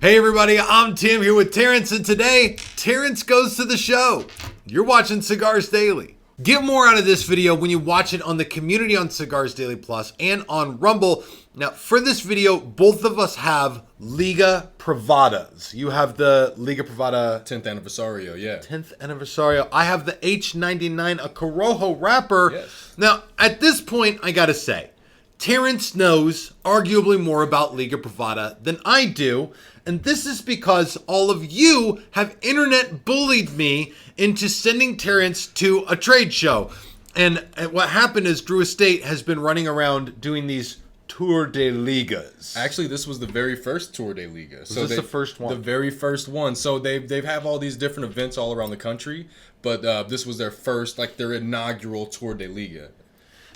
Hey everybody, I'm Tim here with Terrence, and today, Terrence goes to the show. You're watching Cigars Daily. Get more out of this video when you watch it on the community on Cigars Daily Plus and on Rumble. Now, for this video, both of us have Liga Privadas. You have the Liga Privada 10th Anniversario, yeah. 10th Anniversario. I have the H99, a Corojo wrapper. Yes. Now, at this point, I gotta say, Terrence knows arguably more about Liga Privada than I do, and this is because all of you have internet bullied me into sending Terrence to a trade show. And what happened is Drew Estate has been running around doing these Tour De Ligas. Actually, this was the very first Tour De Liga. Was this the first one? The very first one. So they've have all these different events all around the country, but this was their first, like their inaugural Tour De Liga.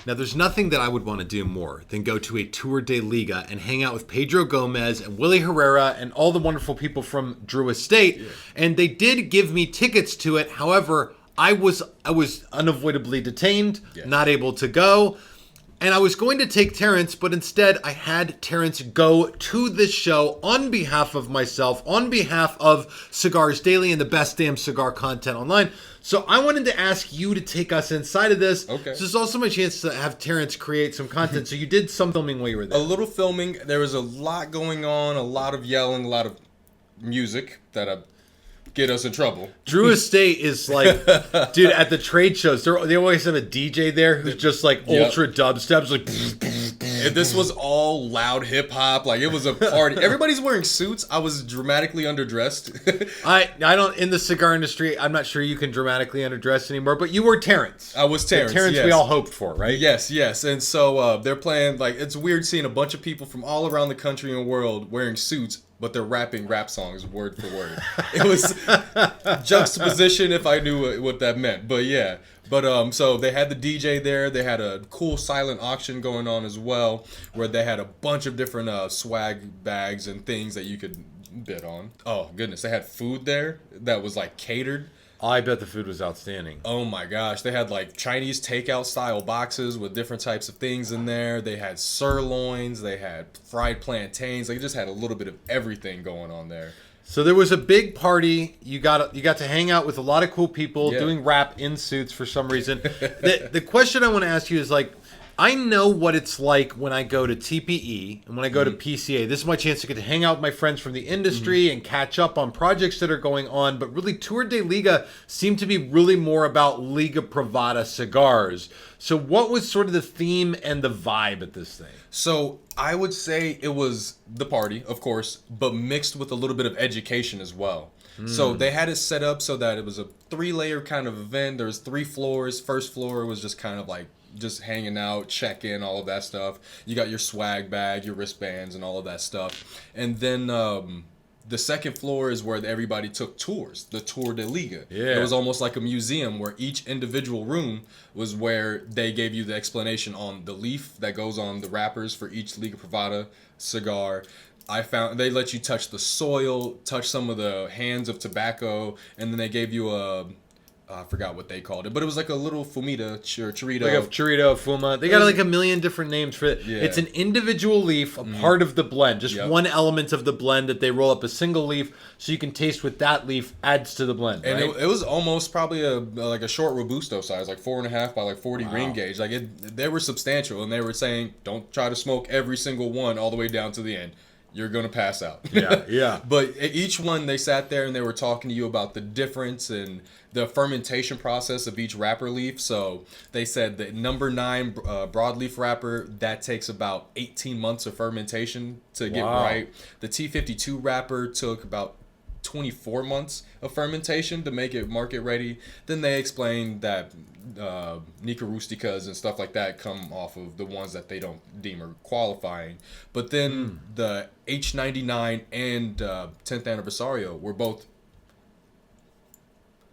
Now, there's nothing that I would want to do more than go to a Tour De Liga and hang out with Pedro Gomez and Willy Herrera and all the wonderful people from Drew Estate. Yeah. And they did give me tickets to it. However, I was unavoidably detained, not able to go. And I was going to take Terrence, but instead I had Terrence go to this show on behalf of myself, on behalf of Cigars Daily and the best damn cigar content online. So I wanted to ask you to take us inside of this. Okay. This is also my chance to have Terrence create some content. So you did some filming while you were there. A little filming. There was a lot going on, a lot of yelling, a lot of music that get us in trouble. Drew Estate is like, dude, at the trade shows, they always have a DJ there who's just like ultra dubstep, like. This was all loud hip hop, like it was a party. Everybody's wearing suits. I was dramatically underdressed. I don't, in the cigar industry, I'm not sure you can dramatically underdress anymore, but you were Terrence. I was Terrence. The Terrence yes. we all hoped for, right? Yes. And so they're playing, like, it's weird seeing a bunch of people from all around the country and world wearing suits, but they're rapping rap songs word for word. It was juxtaposition if I knew what that meant, but yeah. But so they had the DJ there. They had a cool silent auction going on as well, where they had a bunch of different swag bags and things that you could bid on. Oh goodness, they had food there that was like catered. I bet the food was outstanding. Oh my gosh, they had like Chinese takeout style boxes with different types of things in there. They had sirloins, they had fried plantains. They just had a little bit of everything going on there. So there was a big party. You got to hang out with a lot of cool people doing rap in suits for some reason. The question I want to ask you is, like, I know what it's like when I go to TPE and when I go to PCA. This is my chance to get to hang out with my friends from the industry and catch up on projects that are going on. But really, Tour De Liga seemed to be really more about Liga Privada cigars. So what was sort of the theme and the vibe at this thing? So I would say it was the party, of course, but mixed with a little bit of education as well. So they had it set up so that it was a 3-layer kind of event. There was 3 floors. First floor was just kind of like just hanging out, check in, all of that stuff. You got your swag bag, your wristbands, and all of that stuff. And then the second floor is where everybody took tours, the Tour De Liga. Yeah. It was almost like a museum where each individual room was where they gave you the explanation on the leaf that goes on the wrappers for each Liga Privada cigar. I found they let you touch the soil, touch some of the hands of tobacco, and then they gave you I forgot what they called it, but it was like a little fumita or churrito. Like a churrito, fuma. They got like a million different names for it. Yeah. It's an individual leaf, a part of the blend. Just one element of the blend that they roll up a single leaf so you can taste what that leaf adds to the blend. And right? it was almost probably like a short Robusto size, like 4.5 by like 40 ring gauge. Like they were substantial, and they were saying, don't try to smoke every single one all the way down to the end. You're going to pass out. Yeah. But each one, they sat there and they were talking to you about the difference and the fermentation process of each wrapper leaf. So they said that number 9 broadleaf wrapper, that takes about 18 months of fermentation to get right. The T52 wrapper took about 24 months of fermentation to make it market ready. Then they explained that Nica Rusticas and stuff like that come off of the ones that they don't deem are qualifying. But then the H99 and 10th Anniversario were both,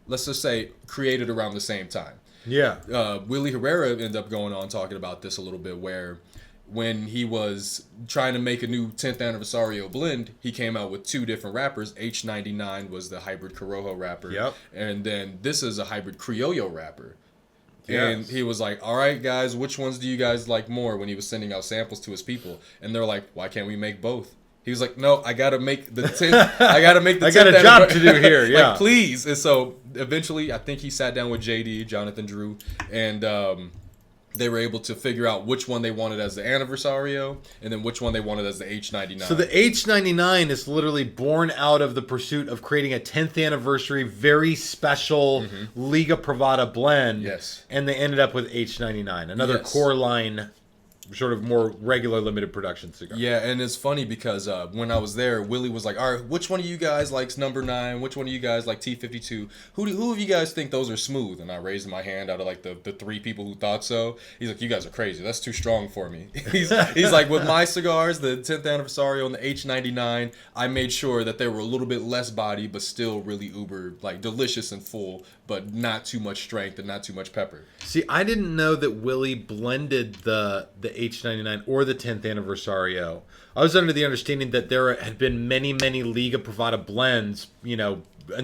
let's just say, created around the same time. Yeah. Willy Herrera ended up going on talking about this a little bit, where when he was trying to make a new 10th Anniversario blend, he came out with 2 different wrappers. H99 was the hybrid Corojo wrapper. And then this is a hybrid Criollo wrapper. And he was like, all right, guys, which ones do you guys like more, when he was sending out samples to his people? And they're like, why can't we make both? He was like, no, I gotta make the 10th. I gotta make the 10th. I got a job to do here. Yeah, like, please. And so eventually, I think he sat down with JD, Jonathan Drew, and they were able to figure out which one they wanted as the Anniversario, and then which one they wanted as the H99. So the H99 is literally born out of the pursuit of creating a 10th anniversary, very special Liga Privada blend. Yes. And they ended up with H99, another core line, sort of more regular limited production cigar. Yeah, and it's funny because when I was there, Willy was like, all right, which one of you guys likes number 9? Which one of you guys like T52? Who of you guys think those are smooth? And I raised my hand out of like the 3 people who thought so. He's like, you guys are crazy. That's too strong for me. He's like, with my cigars, the 10th Anniversario and the H99, I made sure that they were a little bit less body, but still really uber, like delicious and full, but not too much strength and not too much pepper. See, I didn't know that Willy blended the H99 or the 10th Anniversario. I was under the understanding that there had been many Liga Privada blends, you know,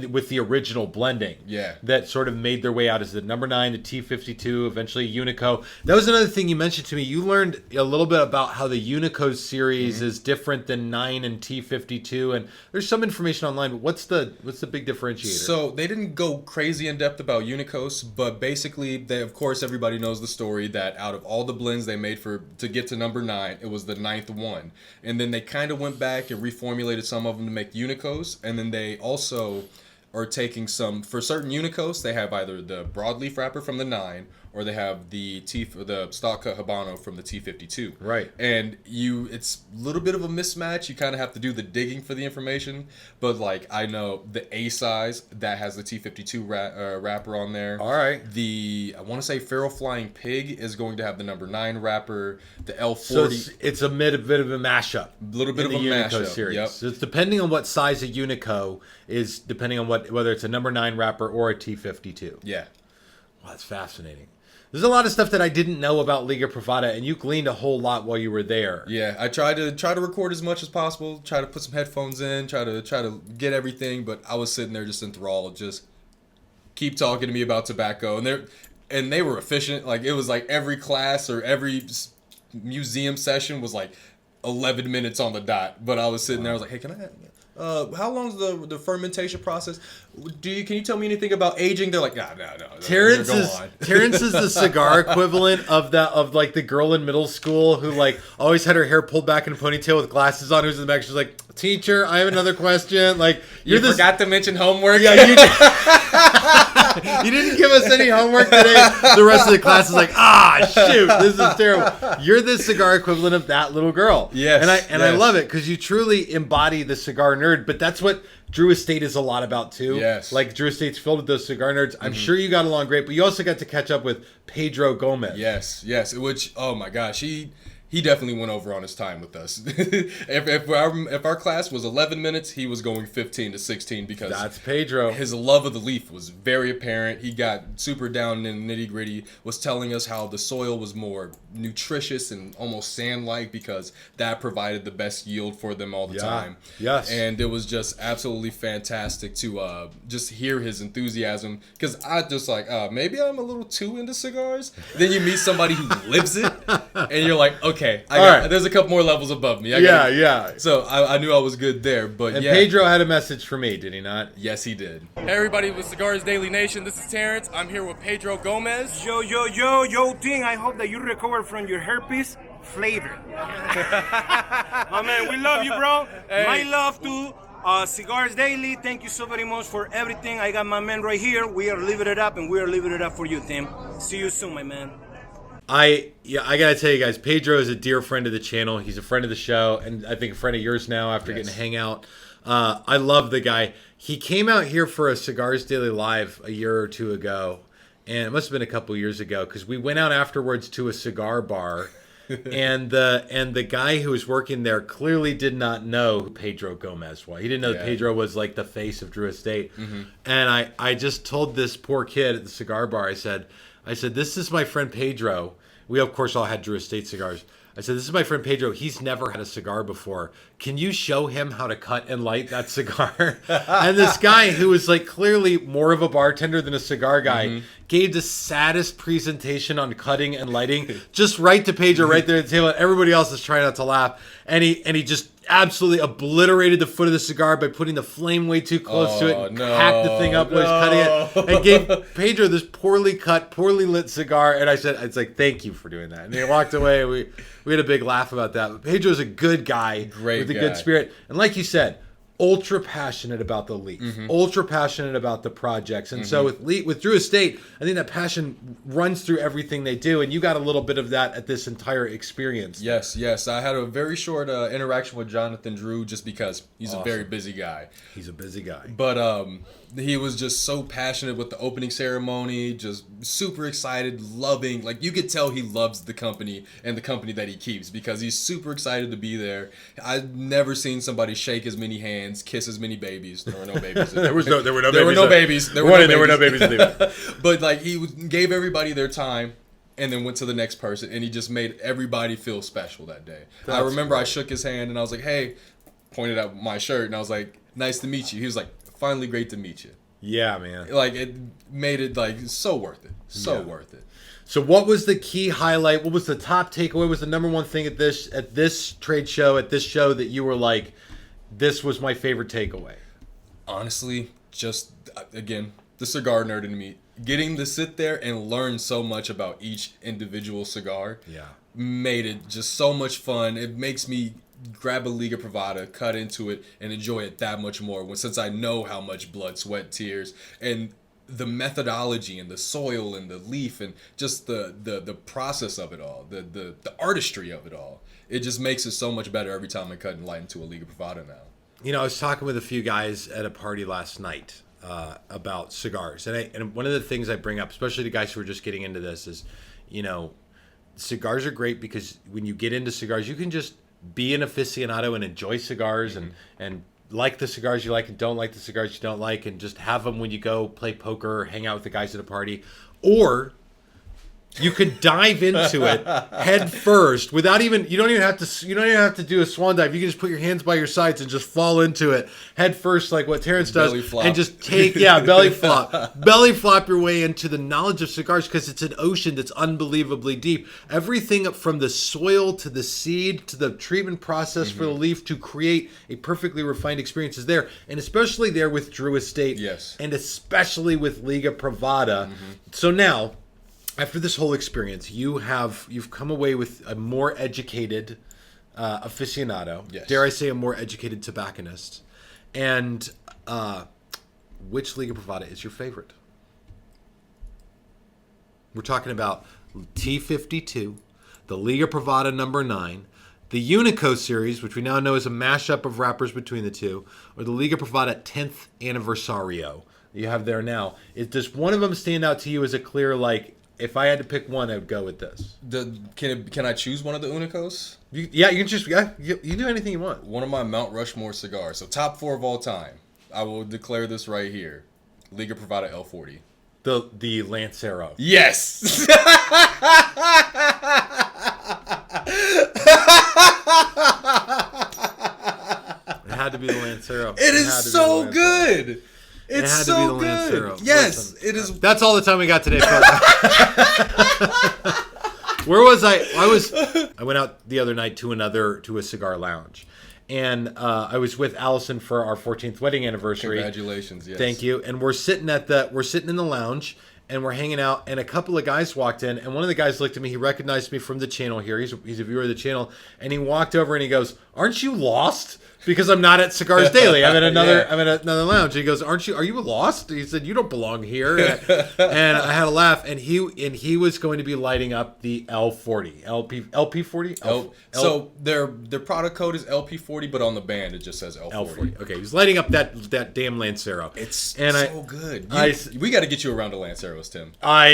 with the original blending. Yeah. That sort of made their way out as the number 9, the T52, eventually Unico. That was another thing you mentioned to me. You learned a little bit about how the Unico series is different than 9 and T52, and there's some information online, but what's the big differentiator? So they didn't go crazy in depth about Unicos, but basically they, of course, everybody knows the story that out of all the blends they made to get to number 9, it was the 9th one. And then they kind of went back and reformulated some of them to make Unicos, and then they also are taking some, for certain Unicos, they have either the broadleaf wrapper from the 9 or they have the stock cut Habano from the T52. Right. And it's a little bit of a mismatch. You kind of have to do the digging for the information. But like, I know the A size that has the T52 wrapper on there. All right. I want to say Feral Flying Pig is going to have the number 9 wrapper. The L40. So it's a bit of a mashup. A little bit of a Unico mashup. series. Yep. So it's depending on what size a Unico is, depending on whether it's a number 9 wrapper or a T52. Yeah. Wow, that's fascinating. There's a lot of stuff that I didn't know about Liga Privada, and you gleaned a whole lot while you were there. Yeah, I tried to record as much as possible, try to put some headphones in, try to get everything, but I was sitting there just enthralled, just keep talking to me about tobacco, and they were efficient. Like, it was like every class or every museum session was like 11 minutes on the dot, but I was sitting there, I was like, hey, can I... how long is the fermentation process? Can you tell me anything about aging? They're like, no. Terrence is the cigar equivalent of like the girl in middle school who like always had her hair pulled back in a ponytail with glasses on, who's in the back. She's like, teacher, I have another question. Like, you forgot to mention homework. Yeah, you did. You didn't give us any homework today. The rest of the class is like, shoot, this is terrible. You're the cigar equivalent of that little girl. Yes. I love it because you truly embody the cigar nerd. But that's what Drew Estate is a lot about too. Yes. Like, Drew Estate's filled with those cigar nerds. I'm sure you got along great, but you also got to catch up with Pedro Gomez. Yes. Which, oh my gosh, he definitely went over on his time with us. if our class was 11 minutes, he was going 15 to 16 because that's Pedro. His love of the leaf was very apparent. He got super down in the nitty gritty, was telling us how the soil was more nutritious and almost sand-like because that provided the best yield for them all the time. Yes. And it was just absolutely fantastic to just hear his enthusiasm because I just like, maybe I'm a little too into cigars. Then you meet somebody who lives it and you're like, okay, there's a couple more levels above me. Yeah. So I knew I was good there, but and Pedro had a message for me, did he not? Yes, he did. Hey everybody, with Cigars Daily Nation, this is Terrence. I'm here with Pedro Gomez. Yo, Ting, I hope that you recover from your herpes flavor. My man, we love you, bro. Hey. My love to Cigars Daily. Thank you so very much for everything. I got my man right here. We are living it up, and we are living it up for you, Tim. See you soon, my man. I gotta tell you guys, Pedro is a dear friend of the channel. He's a friend of the show, and I think a friend of yours now after getting to hang out. I love the guy. He came out here for a Cigars Daily Live a year or two ago, and it must have been a couple years ago because we went out afterwards to a cigar bar, and the guy who was working there clearly did not know who Pedro Gomez was. He didn't know that Pedro was like the face of Drew Estate. And I just told this poor kid at the cigar bar, I said, this is my friend Pedro. We, of course, all had Drew Estate cigars. I said, this is my friend Pedro. He's never had a cigar before. can you show him how to cut and light that cigar? And this guy who was like clearly more of a bartender than a cigar guy gave the saddest presentation on cutting and lighting, just right to Pedro right there at the table. And everybody else is trying not to laugh. And he just absolutely obliterated the foot of the cigar by putting the flame way too close to it and hacked the thing up while he's cutting it, and gave Pedro this poorly cut, poorly lit cigar. And I said, it's like, thank you for doing that. And he walked away. We had a big laugh about that. But Pedro's a good guy with a good spirit. And like you said, ultra passionate about the leaf, ultra passionate about the projects. And so with Drew Estate, I think that passion runs through everything they do. And you got a little bit of that at this entire experience. Yes. I had a very short interaction with Jonathan Drew just because he's a very busy guy. He's a busy guy. But he was just so passionate with the opening ceremony, just super excited, loving. Like, you could tell he loves the company and the company that he keeps because he's super excited to be there. I've never seen somebody shake as many hands, kiss as many babies. There were no babies. There were no babies. There were no babies. But like, he gave everybody their time and then went to the next person, and he just made everybody feel special that day. I remember I shook his hand and I was like, hey, pointed at my shirt, and I was like, nice to meet you. He was like, finally great to meet you. Yeah, man. Like, it made it like so worth it. Worth it. So what was the key highlight? What was the top takeaway? What was the number one thing at this trade show, at this show, that you were like, this was my favorite takeaway? Honestly, just, again, the cigar nerd in me. Getting to sit there and learn so much about each individual cigar made it just so much fun. It makes me grab a Liga Privada, cut into it, and enjoy it that much more since I know how much blood, sweat, tears, and the methodology and the soil and the leaf and just the process of it all, the artistry of it all. It just makes it so much better every time I cut and light into a Liga Privada now. You know, I was talking with a few guys at a party last night about cigars. And one of the things I bring up, especially to guys who are just getting into this, is, you know, cigars are great because when you get into cigars, you can just be an aficionado and enjoy cigars and like the cigars you like and don't like the cigars you don't like, and just have them when you go play poker or hang out with the guys at a party. Or you could dive into it head first without even you don't even have to do a swan dive. You can just put your hands by your sides and just fall into it head first, like what Terrence does, belly flop. and just take belly flop your way into the knowledge of cigars, because it's an ocean that's unbelievably deep. Everything up from the soil to the seed to the treatment process for the leaf to create a perfectly refined experience is there, and especially there with Drew Estate, and especially with Liga Privada. So now, after this whole experience, you've come away with a more educated aficionado. Yes. Dare I say, a more educated tobacconist. And which Liga Privada is your favorite? We're talking about T52, the Liga Privada number 9, the Unico series, which we now know is a mashup of wrappers between the two, or the Liga Privada 10th Anniversario that you have there now. Does one of them stand out to you as a clear, like, if I had to pick one, I would go with this? Can I choose one of the Unicos? You can just you do anything you want. One of my Mount Rushmore cigars. So top 4 of all time. I will declare this right here. Liga Privada L40. The Lancero. Yes. It had to be the Lancero. It is so good. It's so good. Yes, listen, it is. That's all the time we got today, folks. Where was I? I went out the other night to a cigar lounge, and I was with Allison for our 14th wedding anniversary. Congratulations! Yes. Thank you. And we're sitting in the lounge, and we're hanging out, and a couple of guys walked in, and one of the guys looked at me. He recognized me from the channel here. He's a viewer of the channel, and he walked over and he goes, "Aren't you lost?" Because I'm not at Cigars Daily. I'm at another lounge. He goes, "Are you lost?" He said, "You don't belong here." And I had a laugh. And he was going to be lighting up the L40, LP40. So their product code is LP40, but on the band it just says L40. Okay, he was lighting up that damn Lancero. It's so good. We got to get you around to Lanceros, Tim. I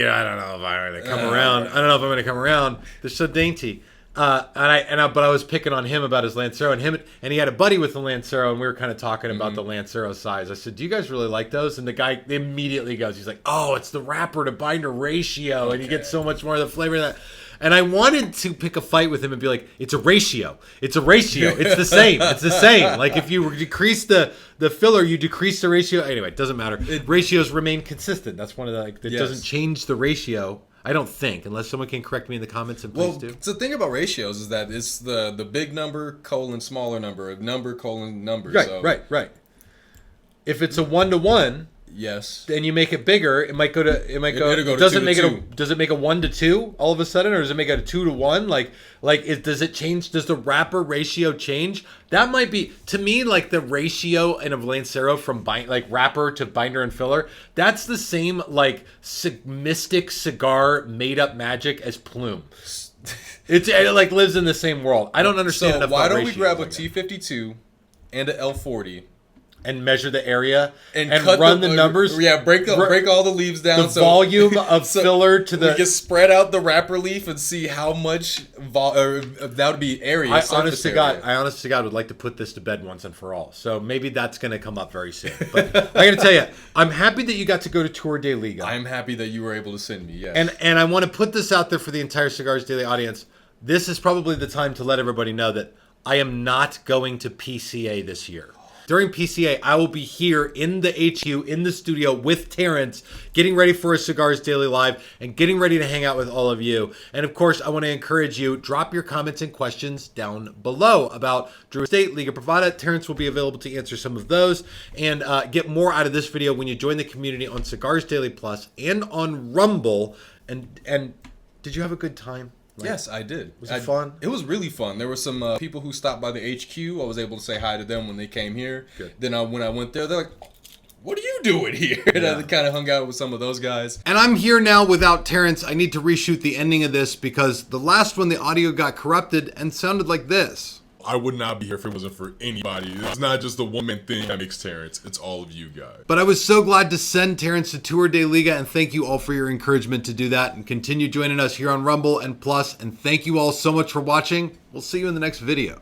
don't know if I'm going to come around. I don't know if I'm going to come around. They're so dainty. But I was picking on him about his Lancero, and he had a buddy with the Lancero, and we were kind of talking about the Lancero size. I said, "Do you guys really like those?" And the guy immediately goes, he's like, "Oh, it's the wrapper to binder ratio, and you get so much more of the flavor of that." And I wanted to pick a fight with him and be like, it's a ratio. It's a ratio. It's the same. It's the same. Like if you decrease the filler, you decrease the ratio. Anyway, it doesn't matter. Ratios remain consistent. That's one of the, like, it doesn't change the ratio. I don't think, unless someone can correct me in the comments and please do. So the thing about ratios is that it's the big number colon smaller number, number colon number. Right, so. right. If it's a 1-to-1, yes, and you make it bigger, it might go to does it make it a 1-to-2 all of a sudden, or does it make it a 2-to-1? Does it change? Does the wrapper ratio change? That might be, to me, like the ratio in a Lancero from wrapper to binder and filler. That's the same like mystic cigar made up magic as plume. It like lives in the same world. I don't understand. So why don't we grab a T52 and a L40? And measure the area and run the numbers. Yeah, break all the leaves down. The volume of filler to the. We can spread out the wrapper leaf and see how much that would be area. I honest to God would like to put this to bed once and for all. So maybe that's going to come up very soon. But I got to tell you, I'm happy that you got to go to Tour De Liga. I'm happy that you were able to send me. Yes. And I want to put this out there for the entire Cigars Daily audience. This is probably the time to let everybody know that I am not going to PCA this year. During PCA, I will be here in the HQ, in the studio with Terrence, getting ready for a Cigars Daily Live and getting ready to hang out with all of you. And of course, I want to encourage you, drop your comments and questions down below about Drew Estate, Liga Privada. Terrence will be available to answer some of those and get more out of this video when you join the community on Cigars Daily Plus and on Rumble. And did you have a good time? Yes, I did. Was it fun? It was really fun. There were some people who stopped by the HQ. I was able to say hi to them when they came here. Good. Then when I went there, they're like, what are you doing here? And I kind of hung out with some of those guys. And I'm here now without Terrence. I need to reshoot the ending of this because the last one, the audio got corrupted and sounded like this. I would not be here if it wasn't for anybody. It's not just the one-man thing that makes Terrence. It's all of you guys. But I was so glad to send Terrence to Tour De Liga, and thank you all for your encouragement to do that and continue joining us here on Rumble and Plus. And thank you all so much for watching. We'll see you in the next video.